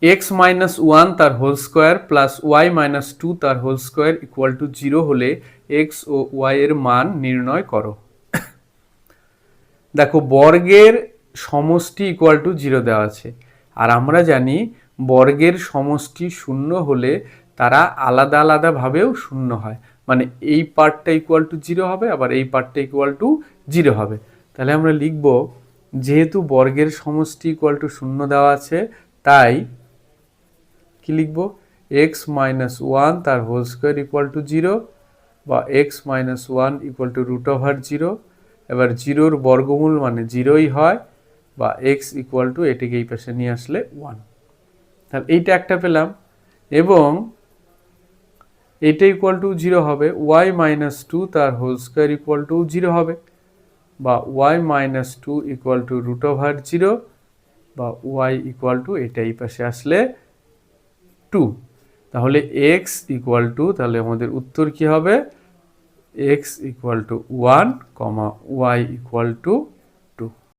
x minus one তার whole square plus Y minus two তার whole square equal to zero হলে X ও Y এর মান নির্ণয় করো। দেখো বর্গের সমষ্টি ইকুয়াল টু জিরো দেওয়া আছে, আর আমরা জানি বর্গের সমষ্টি শূন্য হলে তারা আলাদা আলাদাভাবেও শূন্য হয়, মানে এই পার্টটা ইকুয়াল টু জিরো হবে, আবার এই পার্টটা ইকুয়াল টু জিরো হবে। তাহলে আমরা লিখব যেহেতু বর্গের সমষ্টি ইকুয়াল টু শূন্য দেওয়া আছে, তাই কি লিখব, এক্স মাইনাস ওয়ান তার whole square equal to zero, বা X minus one equal to root over zero. এবার জিরোর বর্গমূল মানে জিরোই হয়, বা এক্স ইকুয়াল টু এটিকে এই পাশে নিয়ে আসলে ওয়ান। তাহলে এইটা একটা পেলাম, এবং এইটা ইকুয়াল টু জিরো হবে, ওয়াই মাইনাস টু তার whole square equal to zero হবে, বা y minus two equal to root over zero, বা ওয়াই ইকুয়াল টু এটা এই পাশে আসলে টু। তাহলে এক্স ইকুয়াল টু, তাহলে আমাদের উত্তর কি হবে, x equal to one, y equal two